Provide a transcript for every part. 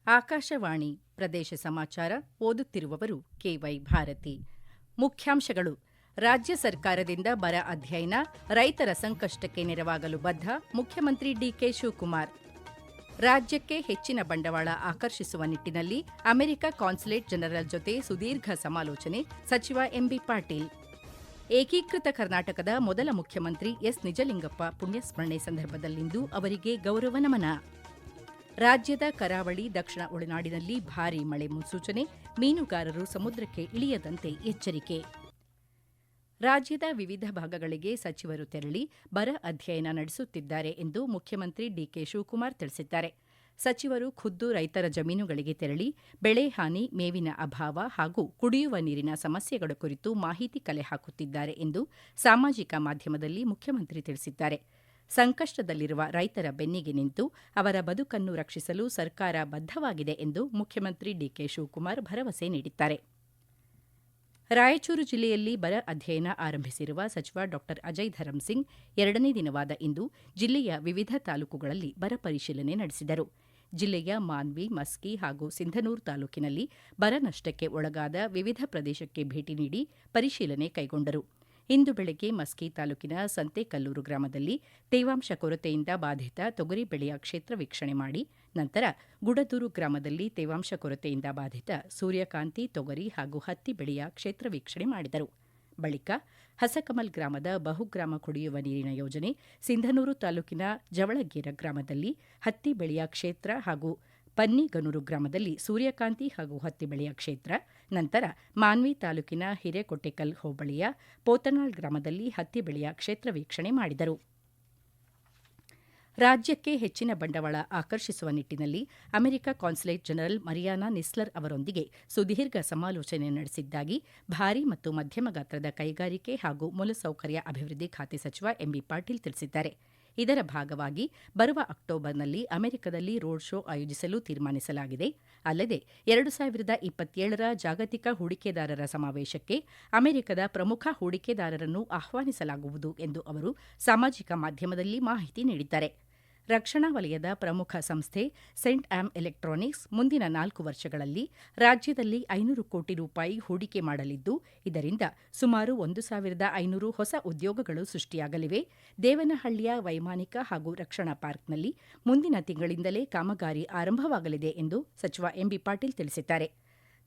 ಆಕಾಶವಾಣಿ ಪ್ರದೇಶ ಸಮಾಚಾರ ಓದುತ್ತಿರುವವರು ಕೆವೈ ಭಾರತಿ. ಮುಖ್ಯಾಂಶಗಳು: ರಾಜ್ಯ ಸರ್ಕಾರದಿಂದ ಬರ ಅಧ್ಯಯನ, ರೈತರ ಸಂಕಷ್ಟಕ್ಕೆ ನೆರವಾಗಲು ಬದ್ಧ, ಮುಖ್ಯಮಂತ್ರಿ ಡಿಕೆ ಶಿವಕುಮಾರ್. ರಾಜ್ಯಕ್ಕೆ ಹೆಚ್ಚಿನ ಬಂಡವಾಳ ಆಕರ್ಷಿಸುವ ನಿಟ್ಟಿನಲ್ಲಿ ಅಮೆರಿಕ ಕಾನ್ಸುಲೇಟ್ ಜನರಲ್ ಜೊತೆ ಸುದೀರ್ಘ ಸಮಾಲೋಚನೆ, ಸಚಿವ ಎಂಬಿ ಪಾಟೀಲ್. ಏಕೀಕೃತ ಕರ್ನಾಟಕದ ಮೊದಲ ಮುಖ್ಯಮಂತ್ರಿ ಎಸ್ ನಿಜಲಿಂಗಪ್ಪ ಪುಣ್ಯಸ್ಮರಣೆ ಸಂದರ್ಭದಲ್ಲಿಂದು ಅವರಿಗೆ ಗೌರವ ನಮನ. ರಾಜ್ಯದ ಕರಾವಳಿ, ದಕ್ಷಿಣ ಒಳನಾಡಿನಲ್ಲಿ ಭಾರೀ ಮಳೆ ಮುನ್ಸೂಚನೆ, ಮೀನುಗಾರರು ಸಮುದ್ರಕ್ಕೆ ಇಳಿಯದಂತೆ ಎಚ್ಚರಿಕೆ. ರಾಜ್ಯದ ವಿವಿಧ ಭಾಗಗಳಿಗೆ ಸಚಿವರು ತೆರಳಿ ಬರ ಅಧ್ಯಯನ ನಡೆಸುತ್ತಿದ್ದಾರೆ ಎಂದು ಮುಖ್ಯಮಂತ್ರಿ ಡಿಕೆ ಶಿವಕುಮಾರ್ ತಿಳಿಸಿದ್ದಾರೆ. ಸಚಿವರು ಖುದ್ದು ರೈತರ ಜಮೀನುಗಳಿಗೆ ತೆರಳಿ ಬೆಳೆ ಹಾನಿ, ಮೇವಿನ ಅಭಾವ ಹಾಗೂ ಕುಡಿಯುವ ನೀರಿನ ಸಮಸ್ಯೆಗಳ ಕುರಿತು ಮಾಹಿತಿ ಕಲೆ ಹಾಕುತ್ತಿದ್ದಾರೆ ಎಂದು ಸಾಮಾಜಿಕ ಮಾಧ್ಯಮದಲ್ಲಿ ಮುಖ್ಯಮಂತ್ರಿ ತಿಳಿಸಿದ್ದಾರೆ. ಸಂಕಷ್ಟದಲ್ಲಿರುವ ರೈತರ ಬೆನ್ನಿಗೆ ನಿಂತು ಅವರ ಬದುಕನ್ನು ರಕ್ಷಿಸಲು ಸರ್ಕಾರ ಬದ್ಧವಾಗಿದೆ ಎಂದು ಮುಖ್ಯಮಂತ್ರಿ ಡಿಕೆ ಶಿವಕುಮಾರ್ ಭರವಸೆ ನೀಡಿದ್ದಾರೆ. ರಾಯಚೂರು ಜಿಲ್ಲೆಯಲ್ಲಿ ಬರ ಅಧ್ಯಯನ ಆರಂಭಿಸಿರುವ ಸಚಿವ ಡಾ ಅಜಯ್ ಧರಂಸಿಂಗ್ ಎರಡನೇ ದಿನವಾದ ಇಂದು ಜಿಲ್ಲೆಯ ವಿವಿಧ ತಾಲೂಕುಗಳಲ್ಲಿ ಬರ ಪರಿಶೀಲನೆ ನಡೆಸಿದರು. ಜಿಲ್ಲೆಯ ಮಾನ್ವಿ, ಮಸ್ಕಿ ಹಾಗೂ ಸಿಂಧನೂರು ತಾಲೂಕಿನಲ್ಲಿ ಬರ ನಷ್ಟಕ್ಕೆ ಒಳಗಾದ ವಿವಿಧ ಪ್ರದೇಶಕ್ಕೆ ಭೇಟಿ ನೀಡಿ ಪರಿಶೀಲನೆ ಕೈಗೊಂಡರು. ಇಂದು ಬೆಳಗ್ಗೆ ಮಸ್ಕಿ ತಾಲೂಕಿನ ಸಂತೇಕಲ್ಲೂರು ಗ್ರಾಮದಲ್ಲಿ ತೇವಾಂಶ ಕೊರತೆಯಿಂದ ಬಾಧಿತ ತೊಗರಿ ಬೆಳೆಯ ಕ್ಷೇತ್ರ ವೀಕ್ಷಣೆ ಮಾಡಿ, ನಂತರ ಗುಡದೂರು ಗ್ರಾಮದಲ್ಲಿ ತೇವಾಂಶ ಕೊರತೆಯಿಂದ ಬಾಧಿತ ಸೂರ್ಯಕಾಂತಿ, ತೊಗರಿ ಹಾಗೂ ಹತ್ತಿ ಬೆಳೆಯ ಕ್ಷೇತ್ರ ವೀಕ್ಷಣೆ ಮಾಡಿದರು. ಬಳಿಕ ಹಸಕಮಲ್ ಗ್ರಾಮದ ಬಹುಗ್ರಾಮ ಕುಡಿಯುವ ನೀರಿನ ಯೋಜನೆ, ಸಿಂಧನೂರು ತಾಲೂಕಿನ ಜವಳಗೇರ ಗ್ರಾಮದಲ್ಲಿ ಹತ್ತಿ ಬೆಳೆಯ ಕ್ಷೇತ್ರ ಹಾಗೂ ಪನ್ನಿಗನೂರು ಗ್ರಾಮದಲ್ಲಿ ಸೂರ್ಯಕಾಂತಿ ಹಾಗೂ ಹತ್ತಿ ಬೆಳೆಯ ಕ್ಷೇತ್ರ, ನಂತರ ಮಾನ್ವಿ ತಾಲೂಕಿನ ಹಿರೇಕೊಟ್ಟೆಕಲ್ ಹೋಬಳಿಯ ಪೋತನಾಳ್ ಗ್ರಾಮದಲ್ಲಿ ಹತ್ತಿ ಬೆಳೆಯ ಕ್ಷೇತ್ರ ವೀಕ್ಷಣೆ ಮಾಡಿದರು. ರಾಜ್ಯಕ್ಕೆ ಹೆಚ್ಚಿನ ಬಂಡವಾಳ ಆಕರ್ಷಿಸುವ ನಿಟ್ಟಿನಲ್ಲಿ ಅಮೆರಿಕ ಕಾನ್ಸುಲೇಟ್ ಜನರಲ್ ಮರಿಯಾನಾ ನಿಸ್ಲರ್ ಅವರೊಂದಿಗೆ ಸುದೀರ್ಘ ಸಮಾಲೋಚನೆ ನಡೆಸಿದ್ದಾಗಿ ಭಾರೀ ಮತ್ತು ಮಧ್ಯಮ ಗಾತ್ರದ ಕೈಗಾರಿಕೆ ಹಾಗೂ ಮೂಲಸೌಕರ್ಯ ಅಭಿವೃದ್ಧಿ ಖಾತೆ ಸಚಿವ ಎಂಬಿ ಪಾಟೀಲ್ ತಿಳಿಸಿದ್ದಾರೆ. ಇದರ ಭಾಗವಾಗಿ ಬರುವ ಅಕ್ಟೋಬರ್ನಲ್ಲಿ ಅಮೆರಿಕದಲ್ಲಿ ರೋಡ್ ಶೋ ಆಯೋಜಿಸಲು ತೀರ್ಮಾನಿಸಲಾಗಿದೆ. ಅಲ್ಲದೆ 2027ರ ಜಾಗತಿಕ ಹೂಡಿಕೆದಾರರ ಸಮಾವೇಶಕ್ಕೆ ಅಮೆರಿಕದ ಪ್ರಮುಖ ಹೂಡಿಕೆದಾರರನ್ನು ಆಹ್ವಾನಿಸಲಾಗುವುದು ಎಂದು ಅವರು ಸಾಮಾಜಿಕ ಮಾಧ್ಯಮದಲ್ಲಿ ಮಾಹಿತಿ ನೀಡಿದ್ದಾರೆ. ರಕ್ಷಣಾ ವಲಯದ ಪ್ರಮುಖ ಸಂಸ್ಥೆ ಸೆಂಟ್ ಆಮ್ ಎಲೆಕ್ಟ್ರಾನಿಕ್ಸ್ ಮುಂದಿನ 4 ವರ್ಷಗಳಲ್ಲಿ ರಾಜ್ಯದಲ್ಲಿ 500 ಕೋಟಿ ರೂಪಾಯಿ ಹೂಡಿಕೆ ಮಾಡಲಿದ್ದು, ಇದರಿಂದ ಸುಮಾರು 1,500 ಹೊಸ ಉದ್ಯೋಗಗಳು ಸೃಷ್ಟಿಯಾಗಲಿವೆ. ದೇವನಹಳ್ಳಿಯ ವೈಮಾನಿಕ ಹಾಗೂ ರಕ್ಷಣಾ ಪಾರ್ಕ್ನಲ್ಲಿ ಮುಂದಿನ ತಿಂಗಳಿಂದಲೇ ಕಾಮಗಾರಿ ಆರಂಭವಾಗಲಿದೆ ಎಂದು ಸಚಿವ ಎಂಬಿ ಪಾಟೀಲ್ ತಿಳಿಸಿದ್ದಾರೆ.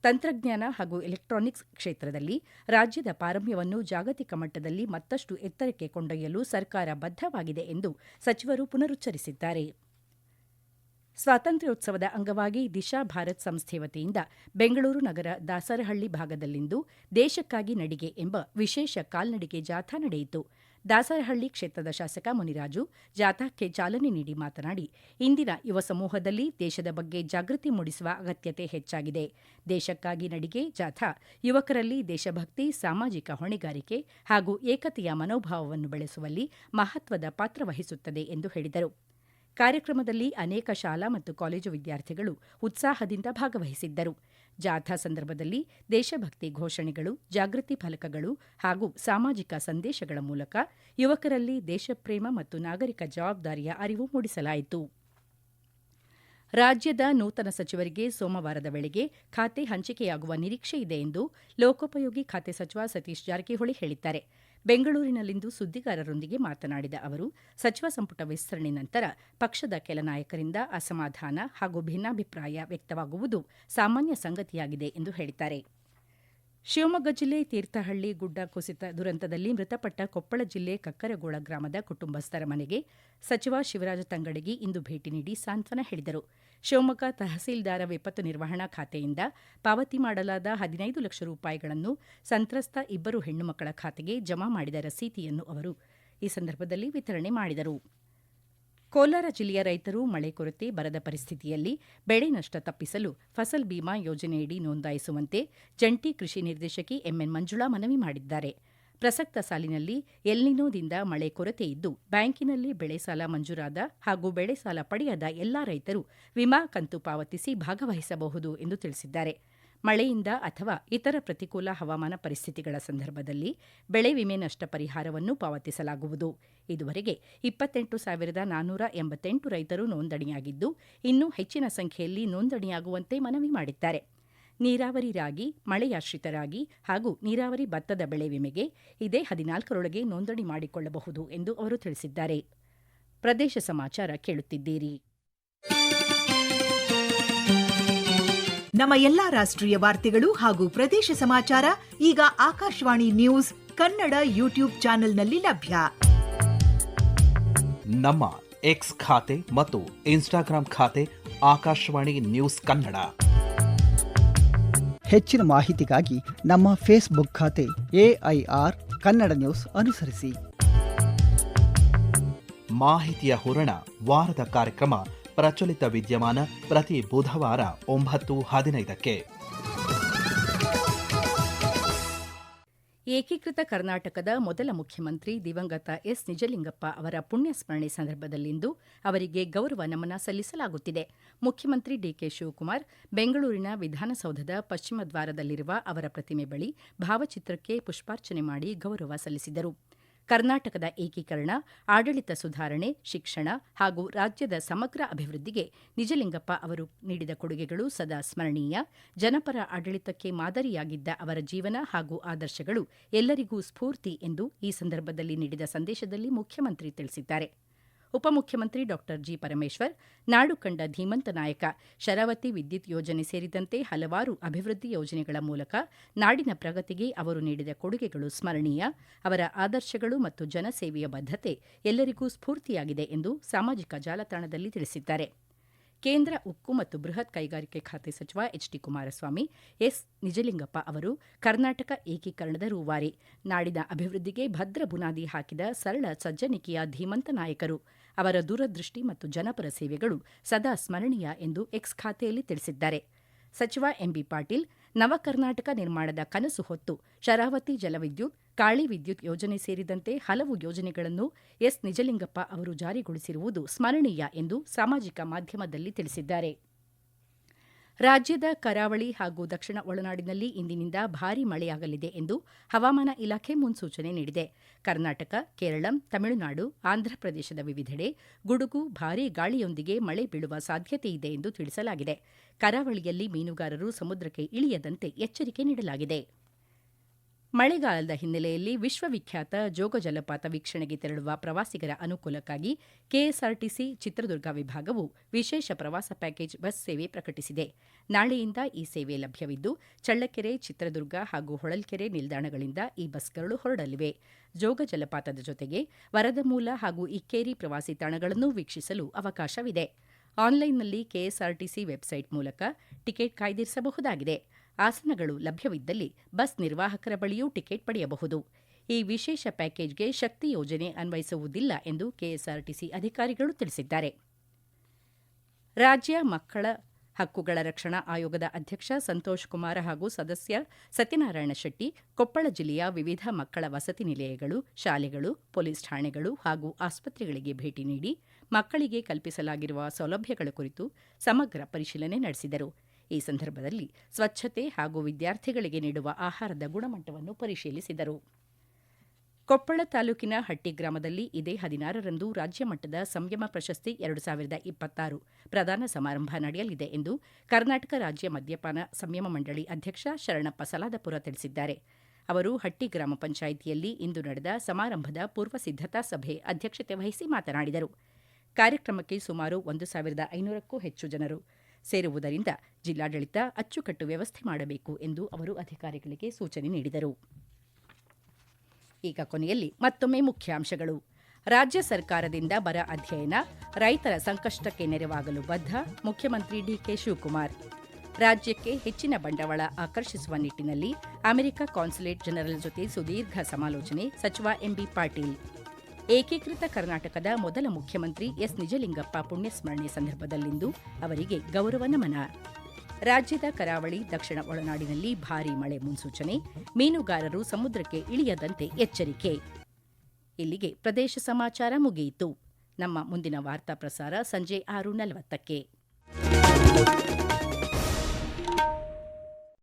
ತಂತ್ರಜ್ಞಾನ ಹಾಗೂ ಎಲೆಕ್ಟ್ರಾನಿಕ್ಸ್ ಕ್ಷೇತ್ರದಲ್ಲಿ ರಾಜ್ಯದ ಪಾರಮ್ಯವನ್ನು ಜಾಗತಿಕ ಮಟ್ಟದಲ್ಲಿ ಮತ್ತಷ್ಟು ಎತ್ತರಕ್ಕೆ ಕೊಂಡೊಯ್ಯಲು ಸರ್ಕಾರ ಬದ್ಧವಾಗಿದೆ ಎಂದು ಸಚಿವರು ಪುನರುಚ್ಚರಿಸಿದ್ದಾರೆ. ಸ್ವಾತಂತ್ರ್ಯೋತ್ಸವದ ಅಂಗವಾಗಿ ದಿಶಾ ಭಾರತ್ ಸಂಸ್ಥೆ ವತಿಯಿಂದ ಬೆಂಗಳೂರು ನಗರ ದಾಸರಹಳ್ಳಿ ಭಾಗದಲ್ಲಿಂದು ದೇಶಕ್ಕಾಗಿ ನಡಿಗೆ ಎಂಬ ವಿಶೇಷ ಕಾಲ್ನಡಿಗೆ ಜಾಥಾ ನಡೆಯಿತು. ದಾಸರಹಳ್ಳಿ ಕ್ಷೇತ್ರದ ಶಾಸಕ ಮುನಿರಾಜು ಜಾಥಾಕ್ಕೆ ಚಾಲನೆ ನೀಡಿ ಮಾತನಾಡಿ, ಇಂದಿನ ಯುವ ಸಮೂಹದಲ್ಲಿ ದೇಶದ ಬಗ್ಗೆ ಜಾಗೃತಿ ಮೂಡಿಸುವ ಅಗತ್ಯತೆ ಹೆಚ್ಚಾಗಿದೆ. ದೇಶಕ್ಕಾಗಿ ನಡಿಗೆ ಜಾಥಾ ಯುವಕರಲ್ಲಿ ದೇಶಭಕ್ತಿ, ಸಾಮಾಜಿಕ ಹೊಣೆಗಾರಿಕೆ ಹಾಗೂ ಏಕತೆಯ ಮನೋಭಾವವನ್ನು ಬೆಳೆಸುವಲ್ಲಿ ಮಹತ್ವದ ಪಾತ್ರ ವಹಿಸುತ್ತದೆ ಎಂದು ಹೇಳಿದರು. ಕಾರ್ಯಕ್ರಮದಲ್ಲಿ ಅನೇಕ ಶಾಲಾ ಮತ್ತು ಕಾಲೇಜು ವಿದ್ಯಾರ್ಥಿಗಳು ಉತ್ಸಾಹದಿಂದ ಭಾಗವಹಿಸಿದ್ದರು. ಜಾಥಾ ಸಂದರ್ಭದಲ್ಲಿ ದೇಶಭಕ್ತಿ ಘೋಷಣೆಗಳು, ಜಾಗೃತಿ ಫಲಕಗಳು ಹಾಗೂ ಸಾಮಾಜಿಕ ಸಂದೇಶಗಳ ಮೂಲಕ ಯುವಕರಲ್ಲಿ ದೇಶಪ್ರೇಮ ಮತ್ತು ನಾಗರಿಕ ಜವಾಬ್ದಾರಿಯ ಅರಿವು ಮೂಡಿಸಲಾಯಿತು. ರಾಜ್ಯದ ನೂತನ ಸಚಿವರಿಗೆ ಸೋಮವಾರದ ವೇಳೆಗೆ ಖಾತೆ ಹಂಚಿಕೆಯಾಗುವ ನಿರೀಕ್ಷೆ ಇದೆ ಎಂದು ಲೋಕೋಪಯೋಗಿ ಖಾತೆ ಸಚಿವ ಸತೀಶ್ ಜಾರಕಿಹೊಳಿ ಹೇಳಿದ್ದಾರೆ. ಬೆಂಗಳೂರಿನಲ್ಲಿಂದು ಸುದ್ದಿಗಾರರೊಂದಿಗೆ ಮಾತನಾಡಿದ ಅವರು, ಸಚಿವ ಸಂಪುಟ ವಿಸ್ತರಣೆ ನಂತರ ಪಕ್ಷದ ಕೆಲ ನಾಯಕರಿಂದ ಅಸಮಾಧಾನ ಹಾಗೂ ಭಿನ್ನಾಭಿಪ್ರಾಯ ವ್ಯಕ್ತವಾಗುವುದು ಸಾಮಾನ್ಯ ಸಂಗತಿಯಾಗಿದೆ ಎಂದು ಹೇಳಿದ್ದಾರೆ. ಶಿವಮೊಗ್ಗ ಜಿಲ್ಲೆ ತೀರ್ಥಹಳ್ಳಿ ಗುಡ್ಡ ಕುಸಿತ ದುರಂತದಲ್ಲಿ ಮೃತಪಟ್ಟ ಕೊಪ್ಪಳ ಜಿಲ್ಲೆ ಕಕ್ಕರಗೋಳ ಗ್ರಾಮದ ಕುಟುಂಬಸ್ಥರ ಮನೆಗೆ ಸಚಿವ ಶಿವರಾಜ ತಂಗಡಗಿ ಇಂದು ಭೇಟಿ ನೀಡಿ ಸಾಂತ್ವನ ಹೇಳಿದರು. ಶಿವಮೊಗ್ಗ ತಹಸೀಲ್ದಾರ ವಿಪತ್ತು ನಿರ್ವಹಣಾ ಖಾತೆಯಿಂದ ಪಾವತಿ ಮಾಡಲಾದ 15 ಲಕ್ಷ ರೂಪಾಯಿಗಳನ್ನು ಸಂತ್ರಸ್ತ 2 ಹೆಣ್ಣು ಮಕ್ಕಳ ಖಾತೆಗೆ ಜಮಾ ಮಾಡಿದ ರಸೀದಿಯನ್ನು ಅವರು ಈ ಸಂದರ್ಭದಲ್ಲಿ ವಿತರಣೆ ಮಾಡಿದರು. ಕೋಲಾರ ಜಿಲ್ಲೆಯ ರೈತರು ಮಳೆ ಕೊರತೆ, ಬರದ ಪರಿಸ್ಥಿತಿಯಲ್ಲಿ ಬೆಳೆ ನಷ್ಟ ತಪ್ಪಿಸಲು ಫಸಲ್ ಬಿಮಾ ಯೋಜನೆಯಡಿ ನೋಂದಾಯಿಸುವಂತೆ ಜಂಟಿ ಕೃಷಿ ನಿರ್ದೇಶಕಿ ಎಂಎನ್ ಮಂಜುಳಾ ಮನವಿ ಮಾಡಿದ್ದಾರೆ. ಪ್ರಸಕ್ತ ಸಾಲಿನಲ್ಲಿ ಎಲ್ನಿನೋದಿಂದ ಮಳೆ ಕೊರತೆ ಇದ್ದು, ಬ್ಯಾಂಕಿನಲ್ಲಿ ಬೆಳೆ ಸಾಲ ಮಂಜೂರಾದ ಹಾಗೂ ಬೆಳೆ ಸಾಲ ಪಡೆಯದ ಎಲ್ಲಾ ರೈತರು ವಿಮಾ ಕಂತು ಪಾವತಿಸಿ ಭಾಗವಹಿಸಬಹುದು ಎಂದು ತಿಳಿಸಿದ್ದಾರೆ. ಮಳೆಯಿಂದ ಅಥವಾ ಇತರ ಪ್ರತಿಕೂಲ ಹವಾಮಾನ ಪರಿಸ್ಥಿತಿಗಳ ಸಂದರ್ಭದಲ್ಲಿ ಬೆಳೆ ವಿಮೆ ನಷ್ಟ ಪರಿಹಾರವನ್ನು ಪಾವತಿಸಲಾಗುವುದು. ಇದುವರೆಗೆ 28,488 ರೈತರು ನೋಂದಣಿಯಾಗಿದ್ದು, ಇನ್ನೂ ಹೆಚ್ಚಿನ ಸಂಖ್ಯೆಯಲ್ಲಿ ನೋಂದಣಿಯಾಗುವಂತೆ ಮನವಿ ಮಾಡಿದ್ದಾರೆ. ನೀರಾವರಿ ರಾಗಿ, ಮಳೆಯಾಶ್ರಿತ ರಾಗಿ ಹಾಗೂ ನೀರಾವರಿ ಭತ್ತದ ಬೆಳೆ ವಿಮೆಗೆ ಇದೇ 14ರೊಳಗೆ ನೋಂದಣಿ ಮಾಡಿಕೊಳ್ಳಬಹುದು ಎಂದು ಅವರು ತಿಳಿಸಿದ್ದಾರೆ. ಪ್ರದೇಶ ಸಮಾಚಾರ ಕೇಳುತ್ತಿದ್ದೀರಿ. ನಮ್ಮ ಎಲ್ಲಾ ರಾಷ್ಟ್ರೀಯ ವಾರ್ತೆಗಳು ಹಾಗೂ ಪ್ರದೇಶ ಸಮಾಚಾರ ಈಗ ಆಕಾಶವಾಣಿ ನ್ಯೂಸ್ ಕನ್ನಡ ಯೂಟ್ಯೂಬ್ ಚಾನೆಲ್ನಲ್ಲಿ ಲಭ್ಯ. ನಮ್ಮ ಎಕ್ಸ್ ಖಾತೆ ಮತ್ತು ಇನ್ಸ್ಟಾಗ್ರಾಂ ಖಾತೆ ಆಕಾಶವಾಣಿ ನ್ಯೂಸ್ ಕನ್ನಡ. ಹೆಚ್ಚಿನ ಮಾಹಿತಿಗಾಗಿ ನಮ್ಮ ಫೇಸ್ಬುಕ್ ಖಾತೆ AIR ಕನ್ನಡ ನ್ಯೂಸ್ ಅನುಸರಿಸಿ. ಮಾಹಿತಿಯ ಹೂರಣ ವಾರದ ಕಾರ್ಯಕ್ರಮ ಪ್ರಚಲಿತ ವಿದ್ಯಮಾನ ಪ್ರತಿ ಬುಧವಾರ 9:15ಕ್ಕೆ. ಏಕೀಕೃತ ಕರ್ನಾಟಕದ ಮೊದಲ ಮುಖ್ಯಮಂತ್ರಿ ದಿವಂಗತ ಎಸ್ ನಿಜಲಿಂಗಪ್ಪ ಅವರ ಪುಣ್ಯಸ್ಮರಣೆ ಸಂದರ್ಭದಲ್ಲಿಂದು ಅವರಿಗೆ ಗೌರವ ನಮನ ಸಲ್ಲಿಸಲಾಗುತ್ತಿದೆ. ಮುಖ್ಯಮಂತ್ರಿ ಡಿಕೆ ಶಿವಕುಮಾರ್ ಬೆಂಗಳೂರಿನ ವಿಧಾನಸೌಧದ ಪಶ್ಚಿಮ ದ್ವಾರದಲ್ಲಿರುವ ಅವರ ಪ್ರತಿಮೆ ಬಳಿ ಭಾವಚಿತ್ರಕ್ಕೆ ಪುಷ್ಪಾರ್ಚನೆ ಮಾಡಿ ಗೌರವ ಸಲ್ಲಿಸಿದರು. ಕರ್ನಾಟಕದ ಏಕೀಕರಣ, ಆಡಳಿತ ಸುಧಾರಣೆ, ಶಿಕ್ಷಣ ಹಾಗೂ ರಾಜ್ಯದ ಸಮಗ್ರ ಅಭಿವೃದ್ಧಿಗೆ ನಿಜಲಿಂಗಪ್ಪ ಅವರು ನೀಡಿದ ಕೊಡುಗೆಗಳು ಸದಾ ಸ್ಮರಣೀಯ. ಜನಪರ ಆಡಳಿತಕ್ಕೆ ಮಾದರಿಯಾಗಿದ್ದ ಅವರ ಜೀವನ ಹಾಗೂ ಆದರ್ಶಗಳು ಎಲ್ಲರಿಗೂ ಸ್ಫೂರ್ತಿ ಎಂದು ಈ ಸಂದರ್ಭದಲ್ಲಿ ನೀಡಿದ ಸಂದೇಶದಲ್ಲಿ ಮುಖ್ಯಮಂತ್ರಿ ತಿಳಿಸಿದ್ದಾರೆ. ಉಪಮುಖ್ಯಮಂತ್ರಿ ಡಾ ಜಿ. ಪರಮೇಶ್ವರ್, ನಾಡು ಕಂಡ ಧೀಮಂತ ನಾಯಕ, ಶರಾವತಿ ವಿದ್ಯುತ್ ಯೋಜನೆ ಸೇರಿದಂತೆ ಹಲವಾರು ಅಭಿವೃದ್ಧಿ ಯೋಜನೆಗಳ ಮೂಲಕ ನಾಡಿನ ಪ್ರಗತಿಗೆ ಅವರು ನೀಡಿದ ಕೊಡುಗೆಗಳು ಸ್ಮರಣೀಯ. ಅವರ ಆದರ್ಶಗಳು ಮತ್ತು ಜನಸೇವೆಯ ಬದ್ಧತೆ ಎಲ್ಲರಿಗೂ ಸ್ಫೂರ್ತಿಯಾಗಿದೆ ಎಂದು ಸಾಮಾಜಿಕ ಜಾಲತಾಣದಲ್ಲಿ ತಿಳಿಸಿದ್ದಾರೆ. ಕೇಂದ್ರ ಉಕ್ಕು ಮತ್ತು ಬೃಹತ್ ಕೈಗಾರಿಕೆ ಖಾತೆ ಸಚಿವ H D Kumaraswamy, S Nijalingappa ಅವರು ಕರ್ನಾಟಕ ಏಕೀಕರಣದ ರೂವಾರಿ, ನಾಡಿನ ಅಭಿವೃದ್ಧಿಗೆ ಭದ್ರ ಬುನಾದಿ ಹಾಕಿದ ಸರಳ ಸಜ್ಜನಿಕೆಯ ಧೀಮಂತ ನಾಯಕರು. ಅವರ ದೂರದೃಷ್ಟಿ ಮತ್ತು ಜನಪರ ಸೇವೆಗಳು ಸದಾ ಸ್ಮರಣೀಯ ಎಂದು ಎಕ್ಸ್ ಖಾತೆಯಲ್ಲಿ ತಿಳಿಸಿದ್ದಾರೆ. ಸಚಿವ ಎಂಬಿ ಪಾಟೀಲ್, ನವ ಕರ್ನಾಟಕ ನಿರ್ಮಾಣದ ಕನಸು ಹೊತ್ತು ಶರಾವತಿ ಜಲವಿದ್ಯುತ್, ಕಾಳಿ ವಿದ್ಯುತ್ ಯೋಜನೆ ಸೇರಿದಂತೆ ಹಲವು ಯೋಜನೆಗಳನ್ನು ಎಸ್ ನಿಜಲಿಂಗಪ್ಪ ಅವರು ಜಾರಿಗೊಳಿಸಿರುವುದು ಸ್ಮರಣೀಯ ಎಂದು ಸಾಮಾಜಿಕ ಮಾಧ್ಯಮದಲ್ಲಿ ತಿಳಿಸಿದ್ದಾರೆ. ರಾಜ್ಯದ ಕರಾವಳಿ ಹಾಗೂ ದಕ್ಷಿಣ ಒಳನಾಡಿನಲ್ಲಿ ಇಂದಿನಿಂದ ಭಾರೀ ಮಳೆಯಾಗಲಿದೆ ಎಂದು ಹವಾಮಾನ ಇಲಾಖೆ ಮುನ್ಸೂಚನೆ ನೀಡಿದೆ. ಕರ್ನಾಟಕ, ಕೇರಳ, ತಮಿಳುನಾಡು, ಆಂಧ್ರಪ್ರದೇಶದ ವಿವಿಧೆಡೆ ಗುಡುಗು, ಭಾರೀ ಗಾಳಿಯೊಂದಿಗೆ ಮಳೆ ಬೀಳುವ ಸಾಧ್ಯತೆಯಿದೆ ಎಂದು ತಿಳಿಸಲಾಗಿದೆ. ಕರಾವಳಿಯಲ್ಲಿ ಮೀನುಗಾರರು ಸಮುದ್ರಕ್ಕೆ ಇಳಿಯದಂತೆ ಎಚ್ಚರಿಕೆ ನೀಡಲಾಗಿದೆ. ಮಳೆಗಾಲದ ಹಿನ್ನೆಲೆಯಲ್ಲಿ ವಿಶ್ವವಿಖ್ಯಾತ ಜೋಗ ಜಲಪಾತ ವೀಕ್ಷಣೆಗೆ ತೆರಳುವ ಪ್ರವಾಸಿಗರ ಅನುಕೂಲಕ್ಕಾಗಿ ಕೆಎಸ್ಆರ್ಟಿಸಿ ಚಿತ್ರದುರ್ಗ ವಿಭಾಗವು ವಿಶೇಷ ಪ್ರವಾಸ ಪ್ಯಾಕೇಜ್ ಬಸ್ ಸೇವೆ ಪ್ರಕಟಿಸಿದೆ. ನಾಳೆಯಿಂದ ಈ ಸೇವೆ ಲಭ್ಯವಿದ್ದು, ಚಳ್ಳಕೆರೆ, ಚಿತ್ರದುರ್ಗ ಹಾಗೂ ಹೊಳಲ್ಕೆರೆ ನಿಲ್ದಾಣಗಳಿಂದ ಈ ಬಸ್ಗಳು ಹೊರಡಲಿವೆ. ಜೋಗ ಜಲಪಾತದ ಜೊತೆಗೆ ವರದಮೂಲ ಹಾಗೂ ಇಕ್ಕೇರಿ ಪ್ರವಾಸಿ ತಾಣಗಳನ್ನು ವೀಕ್ಷಿಸಲು ಅವಕಾಶವಿದೆ. ಆನ್ಲೈನ್ನಲ್ಲಿ ಕೆಎಸ್ಆರ್ಟಿಸಿ ವೆಬ್ಸೈಟ್ ಮೂಲಕ ಟಿಕೆಟ್ ಕಾಯ್ದಿರಿಸಬಹುದಾಗಿದೆ. ಆಸನಗಳು ಲಭ್ಯವಿದ್ದಲ್ಲಿ ಬಸ್ ನಿರ್ವಾಹಕರ ಬಳಿಯೂ ಟಿಕೆಟ್ ಪಡೆಯಬಹುದು. ಈ ವಿಶೇಷ ಪ್ಯಾಕೇಜ್ಗೆ ಶಕ್ತಿ ಯೋಜನೆ ಅನ್ವಯಿಸುವುದಿಲ್ಲ ಎಂದು ಕೆಎಸ್ಆರ್ಟಿಸಿ ಅಧಿಕಾರಿಗಳು ತಿಳಿಸಿದ್ದಾರೆ. ರಾಜ್ಯ ಮಕ್ಕಳ ಹಕ್ಕುಗಳ ರಕ್ಷಣಾ ಆಯೋಗದ ಅಧ್ಯಕ್ಷ ಸಂತೋಷ್ ಕುಮಾರ್ ಹಾಗೂ ಸದಸ್ಯ ಸತ್ಯನಾರಾಯಣ ಶೆಟ್ಟಿ ಕೊಪ್ಪಳ ಜಿಲ್ಲೆಯ ವಿವಿಧ ಮಕ್ಕಳ ವಸತಿ ನಿಲಯಗಳು, ಶಾಲೆಗಳು, ಪೊಲೀಸ್ ಠಾಣೆಗಳು ಹಾಗೂ ಆಸ್ಪತ್ರೆಗಳಿಗೆ ಭೇಟಿ ನೀಡಿ ಮಕ್ಕಳಿಗೆ ಕಲ್ಪಿಸಲಾಗಿರುವ ಸೌಲಭ್ಯಗಳ ಕುರಿತು ಸಮಗ್ರ ಪರಿಶೀಲನೆ ನಡೆಸಿದರು. ಈ ಸಂದರ್ಭದಲ್ಲಿ ಸ್ವಚ್ಛತೆ ಹಾಗೂ ವಿದ್ಯಾರ್ಥಿಗಳಿಗೆ ನೀಡುವ ಆಹಾರದ ಗುಣಮಟ್ಟವನ್ನು ಪರಿಶೀಲಿಸಿದರು. ಕೊಪ್ಪಳ ತಾಲೂಕಿನ ಹಟ್ಟಿ ಗ್ರಾಮದಲ್ಲಿ ಇದೇ 16ರಂದು ರಾಜ್ಯ ಮಟ್ಟದ ಸಂಯಮ ಪ್ರಶಸ್ತಿ 2026 ಪ್ರದಾನ ಸಮಾರಂಭ ನಡೆಯಲಿದೆ ಎಂದು ಕರ್ನಾಟಕ ರಾಜ್ಯ ಮದ್ಯಪಾನ ಸಂಯಮ ಮಂಡಳಿ ಅಧ್ಯಕ್ಷ ಶರಣಪ್ಪ ಸಲಾದಪುರ ತಿಳಿಸಿದ್ದಾರೆ. ಅವರು ಹಟ್ಟಿ ಗ್ರಾಮ ಪಂಚಾಯಿತಿಯಲ್ಲಿ ಇಂದು ನಡೆದ ಸಮಾರಂಭದ ಪೂರ್ವ ಸಿದ್ಧತಾ ಸಭೆ ಅಧ್ಯಕ್ಷತೆ ವಹಿಸಿ ಮಾತನಾಡಿದರು. ಕಾರ್ಯಕ್ರಮಕ್ಕೆ ಸುಮಾರು 1,500ಕ್ಕೂ ಹೆಚ್ಚು ಜನರು ಸೇರುವುದರಿಂದ ಜಿಲ್ಲಾಡಳಿತ ಅಚ್ಚುಕಟ್ಟು ವ್ಯವಸ್ಥೆ ಮಾಡಬೇಕು ಎಂದು ಅವರು ಅಧಿಕಾರಿಗಳಿಗೆ ಸೂಚನೆ ನೀಡಿದರು. ಈಗ ಕೊನೆಯಲ್ಲಿ ಮತ್ತೊಮ್ಮೆ ಮುಖ್ಯಾಂಶಗಳು. ರಾಜ್ಯ ಸರ್ಕಾರದಿಂದ ಬರ ಅಧ್ಯಯನ, ರೈತರ ಸಂಕಷ್ಟಕ್ಕೆ ನೆರವಾಗಲು ಬದ್ಧ, ಮುಖ್ಯಮಂತ್ರಿ ಡಿಕೆ ಶಿವಕುಮಾರ್. ರಾಜ್ಯಕ್ಕೆ ಹೆಚ್ಚಿನ ಬಂಡವಾಳ ಆಕರ್ಷಿಸುವ ನಿಟ್ಟಿನಲ್ಲಿ ಅಮೆರಿಕ ಕಾನ್ಸುಲೇಟ್ ಜನರಲ್ ಜೊತೆ ಸುದೀರ್ಘ ಸಮಾಲೋಚನೆ, ಸಚಿವ ಎಂಬಿ ಪಾಟೀಲ್. ಏಕೀಕೃತ ಕರ್ನಾಟಕದ ಮೊದಲ ಮುಖ್ಯಮಂತ್ರಿ ಎಸ್ ನಿಜಲಿಂಗಪ್ಪ ಪುಣ್ಯಸ್ಮರಣೆ ಸಂದರ್ಭದಲ್ಲಿಂದು ಅವರಿಗೆ ಗೌರವ ನಮನ. ರಾಜ್ಯದ ಕರಾವಳಿ, ದಕ್ಷಿಣ ಒಳನಾಡಿನಲ್ಲಿ ಭಾರೀ ಮಳೆ ಮುನ್ಸೂಚನೆ, ಮೀನುಗಾರರು ಸಮುದ್ರಕ್ಕೆ ಇಳಿಯದಂತೆ ಎಚ್ಚರಿಕೆ. ಇಲ್ಲಿಗೆ ಪ್ರದೇಶ ಸಮಾಚಾರ ಮುಗಿಯಿತು. ನಮ್ಮ ಮುಂದಿನ ವಾರ್ತಾ ಪ್ರಸಾರ ಸಂಜೆ 6:40ಕ್ಕೆ.